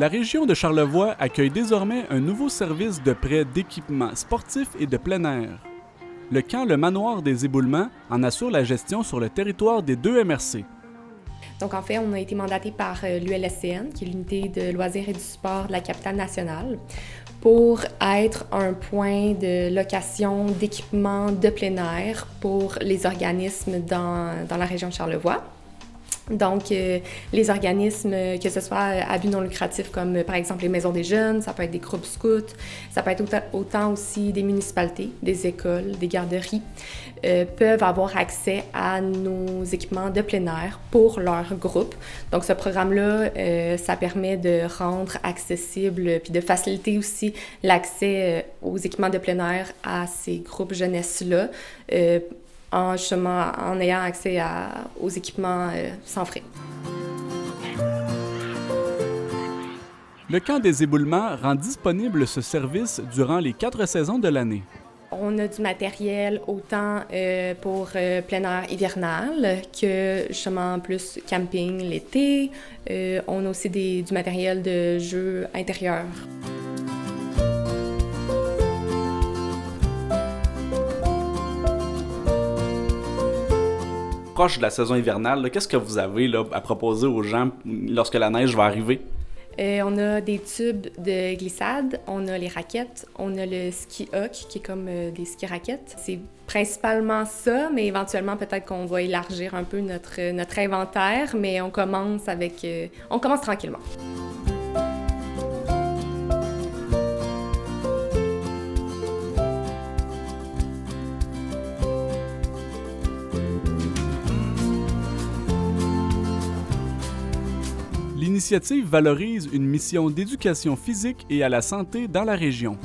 La région de Charlevoix accueille désormais un nouveau service de prêt d'équipements sportifs et de plein air. Le camp Le Manoir des Éboulements en assure la gestion sur le territoire des deux MRC. Donc, en fait, on a été mandaté par l'ULSCN, qui est l'unité de loisirs et du sport de la capitale nationale, pour être un point de location d'équipements de plein air pour les organismes dans la région de Charlevoix. Donc, les organismes, que ce soit à but non lucratif, comme par exemple les maisons des jeunes, ça peut être des groupes scouts, ça peut être autant aussi des municipalités, des écoles, des garderies, peuvent avoir accès à nos équipements de plein air pour leur groupe. Donc, ce programme-là, ça permet de rendre accessible puis de faciliter aussi l'accès aux équipements de plein air à ces groupes jeunesse-là, en ayant accès aux équipements sans frais. Le camp des éboulements rend disponible ce service durant les 4 saisons de l'année. On a du matériel autant pour plein air hivernal que justement plus camping l'été. On a aussi du matériel de jeu intérieur. Proche de la saison hivernale, qu'est-ce que vous avez là, à proposer aux gens lorsque la neige va arriver? On a des tubes de glissade, on a les raquettes, on a le ski hook qui est comme des ski raquettes. C'est principalement ça, mais éventuellement peut-être qu'on va élargir un peu notre inventaire, mais on commence tranquillement. L'initiative valorise une mission d'éducation physique et à la santé dans la région.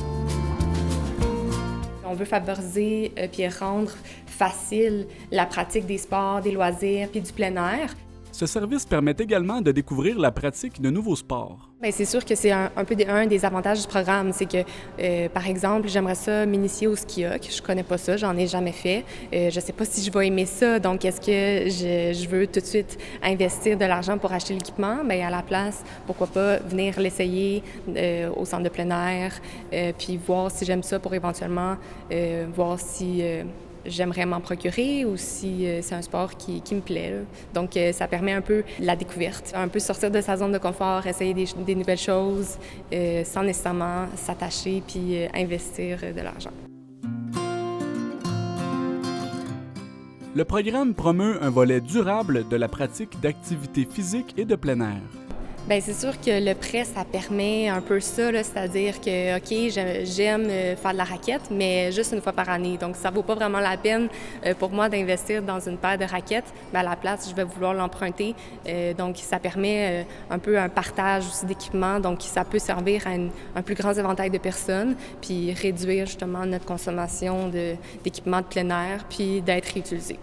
On veut favoriser puis rendre facile la pratique des sports, des loisirs puis du plein air. Ce service permet également de découvrir la pratique de nouveaux sports. Bien, c'est sûr que c'est un peu un des avantages du programme, c'est que, par exemple, j'aimerais ça m'initier au ski hook. Je connais pas ça, j'en ai jamais fait. Je sais pas si je vais aimer ça, donc est-ce que je veux tout de suite investir de l'argent pour acheter l'équipement? Bien, à la place, pourquoi pas venir l'essayer au centre de plein air, puis voir si j'aime ça pour éventuellement voir si j'aimerais m'en procurer ou si c'est un sport qui me plaît. Là. Donc, ça permet un peu la découverte, un peu sortir de sa zone de confort, essayer des nouvelles choses sans nécessairement s'attacher puis investir de l'argent. Le programme promeut un volet durable de la pratique d'activités physiques et de plein air. Bien, c'est sûr que le prêt, ça permet un peu ça, là, c'est-à-dire que, OK, j'aime faire de la raquette, mais juste une fois par année. Donc, ça vaut pas vraiment la peine pour moi d'investir dans une paire de raquettes. Mais à la place, je vais vouloir l'emprunter. Donc, ça permet un peu un partage aussi d'équipements. Donc, ça peut servir à un plus grand éventail de personnes, puis réduire justement notre consommation d'équipements de plein air, puis d'être réutilisés.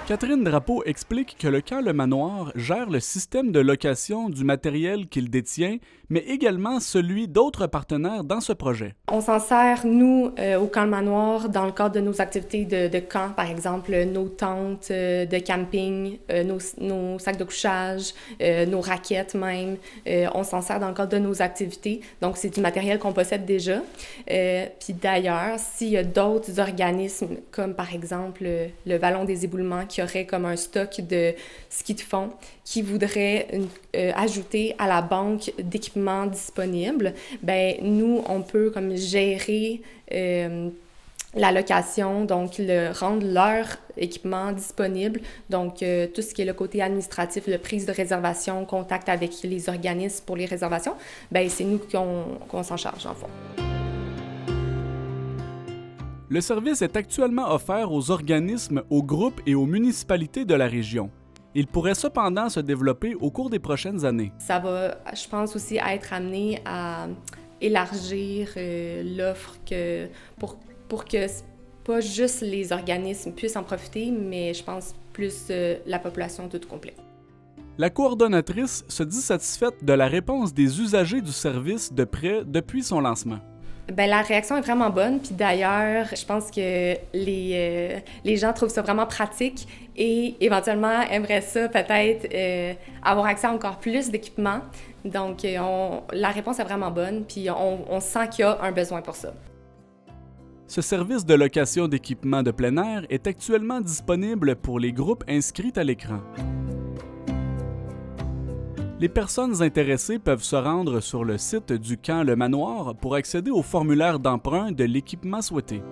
Catherine Drapeau explique que le camp Le Manoir gère le système de location du matériel qu'il détient, mais également celui d'autres partenaires dans ce projet. On s'en sert, nous, au camp Le Manoir, dans le cadre de nos activités de camp, par exemple, nos tentes de camping, nos sacs de couchage, nos raquettes même. On s'en sert dans le cadre de nos activités. Donc, c'est du matériel qu'on possède déjà. Puis d'ailleurs, s'il y a d'autres organismes, comme par exemple le Vallon des Éboulements, qui aurait comme un stock de ski de fond, qui voudrait ajouter à la banque d'équipements disponibles, ben nous, on peut comme gérer la location, donc rendre leur équipement disponible. Donc, tout ce qui est le côté administratif, la prise de réservation, contact avec les organismes pour les réservations, ben c'est nous qu'on s'en charge, en fond. Le service est actuellement offert aux organismes, aux groupes et aux municipalités de la région. Il pourrait cependant se développer au cours des prochaines années. Ça va, je pense aussi, être amené à élargir l'offre pour que pas juste les organismes puissent en profiter, mais je pense plus la population toute complète. La coordonnatrice se dit satisfaite de la réponse des usagers du service de prêt depuis son lancement. Ben, la réaction est vraiment bonne. Puis d'ailleurs, je pense que les gens trouvent ça vraiment pratique et éventuellement aimeraient ça peut-être avoir accès à encore plus d'équipements. Donc, la réponse est vraiment bonne. Puis on sent qu'il y a un besoin pour ça. Ce service de location d'équipements de plein air est actuellement disponible pour les groupes inscrits à l'écran. Les personnes intéressées peuvent se rendre sur le site du camp Le Manoir pour accéder au formulaire d'emprunt de l'équipement souhaité.